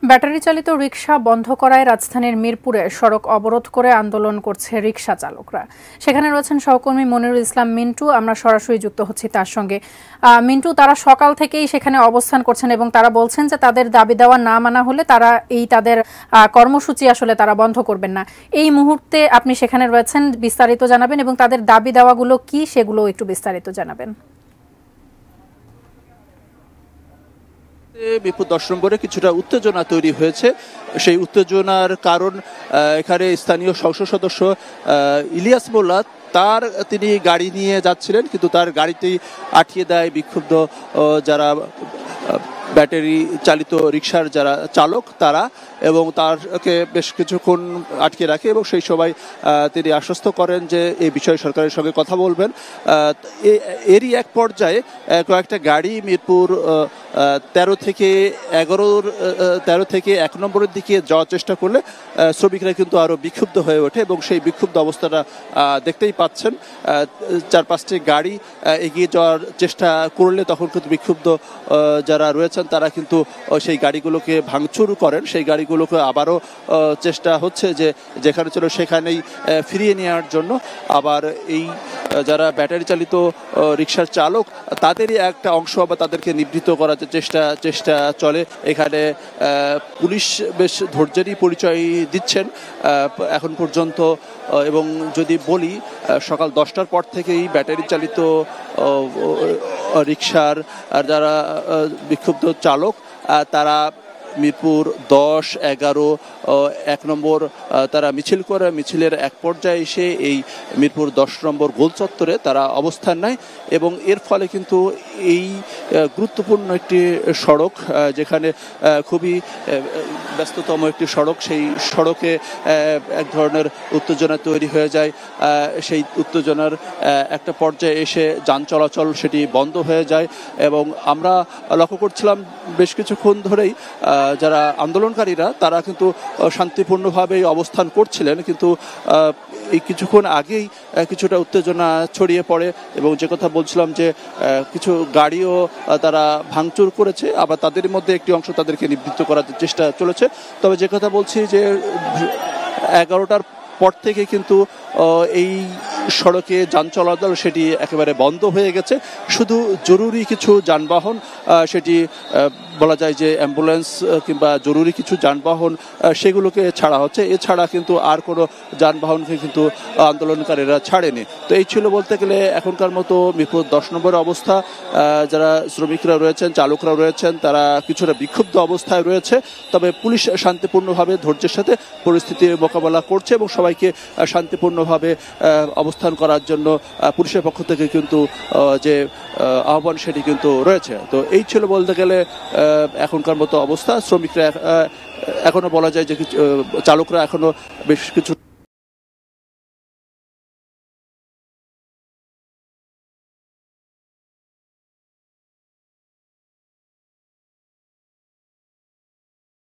Battery চালিত রিকশা বন্ধ করায় রাজধানীর মিরপুরে সড়ক অবরোধ করে আন্দোলন করছে রিকশা চালকরা। সেখানে রয়েছেন সহকর্মী মনিরুল ইসলাম মিন্টু। আমরা সরাসরি যুক্ত হচ্ছি তার সঙ্গে। মিন্টু, তারা সকাল থেকেই সেখানে অবস্থান করছেন এবং তারা বলছেন যে তাদের দাবি দেওয়া না মানা হলে তারা তাদের কর্মসূচি আসলে তারা বন্ধ করবেন না। এই মুহূর্তে আপনি সেখানে রয়েছেন, বিস্তারিত জানাবেন এবং তাদের দাবি দেওয়াগুলো কি সেগুলো একটু বিস্তারিত জানাবেন। মিরপুর 10 নম্বরে কিছুটা উত্তেজনা তৈরি হয়েছে। সেই উত্তেজনার কারণ এখানে স্থানীয় সংসদ সদস্য ইলিয়াস মোল্লা তিনি গাড়ি নিয়ে যাচ্ছিলেন, কিন্তু তার গাড়িতেই আটকে দেয় বিক্ষুব্ধ যারা ব্যাটারি চালিত রিকশার যারা চালক তারা, এবং তারকে বেশ কিছুক্ষণ আটকে রাখে এবং সেই সময় তিনি আশ্বস্ত করেন যে এই বিষয়ে সরকারের সঙ্গে কথা বলবেন। এরই এক পর্যায়ে কয়েকটা গাড়ি মিরপুর 13 থেকে 1 নম্বরের দিকে যাওয়ার চেষ্টা করলে শ্রমিকরা কিন্তু আরও বিক্ষুব্ধ হয়ে ওঠে এবং সেই বিক্ষুব্ধ অবস্থাটা দেখতেই পাচ্ছেন। 4-5টি গাড়ি এগিয়ে যাওয়ার চেষ্টা করলে তখন কিন্তু বিক্ষুব্ধ যারা রয়েছেন তারা কিন্তু সেই গাড়িগুলোকে ভাঙচুর করেন। সেই গাড়িগুলোকে আবারও চেষ্টা হচ্ছে যে যেখানে ছিল সেখানেই ফিরিয়ে নেওয়ার জন্য। আবার এই যারা ব্যাটারি চালিত রিকশার চালক তাদেরই একটা অংশ আবার তাদেরকে নিবৃত্ত করার চেষ্টা চলে। এখানে পুলিশ বেশ ধৈর্যেরই পরিচয় দিচ্ছেন এখন পর্যন্ত। এবং যদি বলি, সকাল 10টার পর থেকেই ব্যাটারি চালিত রিকশার যারা বিক্ষুব্ধ চালক তারা মিরপুর 10, 11, 1 নম্বর তারা মিছিল করে। মিছিলের এক পর্যায়ে এসে এই মিরপুর 10 নম্বর গোল চত্বরে তারা অবস্থান নেয় এবং এর ফলে কিন্তু এই গুরুত্বপূর্ণ একটি সড়ক, যেখানে খুবই ব্যস্ততম একটি সড়ক, সেই সড়কে এক ধরনের উত্তেজনা তৈরি হয়ে যায়। সেই উত্তেজনার একটা পর্যায়ে এসে যান চলাচল সেটি বন্ধ হয়ে যায় এবং আমরা লক্ষ্য করছিলাম বেশ কিছুক্ষণ ধরেই যারা আন্দোলনকারীরা তারা কিন্তু শান্তিপূর্ণভাবে অবস্থান করছিলেন, কিন্তু এই কিছুক্ষণ আগেই কিছুটা উত্তেজনা ছড়িয়ে পড়ে এবং যে কথা বলছিলাম যে কিছু গাড়িও তারা ভাঙচুর করেছে, আবার তাদের মধ্যে একটি অংশ তাদেরকে নিবৃত্ত করার চেষ্টা চলেছে। তবে যে কথা বলছি যে 11টার পর থেকে কিন্তু এই সড়কে যান চলাচল সেটি একেবারে বন্ধ হয়ে গেছে। শুধু জরুরি কিছু যানবাহন, সেটি বলা যায় যে অ্যাম্বুলেন্স কিংবা জরুরি কিছু যানবাহন সেগুলোকে ছাড়া হচ্ছে। এছাড়া কিন্তু আর কোনো যানবাহনকে কিন্তু আন্দোলনকারীরা ছাড়েনি। তো এই ছিল বলতে গেলে এখনকার মতো মিরপুর 10 নম্বরের অবস্থা। যারা শ্রমিকরা রয়েছেন, চালকরা রয়েছেন, তারা কিছুটা বিক্ষুব্ধ অবস্থায় রয়েছে। তবে পুলিশ শান্তিপূর্ণভাবে ধৈর্যের সাথে পরিস্থিতির মোকাবেলা করছে এবং সবাইকে শান্তিপূর্ণভাবে অবস্থান করার জন্য পুলিশের পক্ষ থেকে কিন্তু যে আহ্বান সেটি কিন্তু রয়েছে। তো এই ছিল বলতে গেলে এখনকার মতো অবস্থা। শ্রমিকরা এখনো বলা যায় যে চালকরা এখনো বেশ কিছু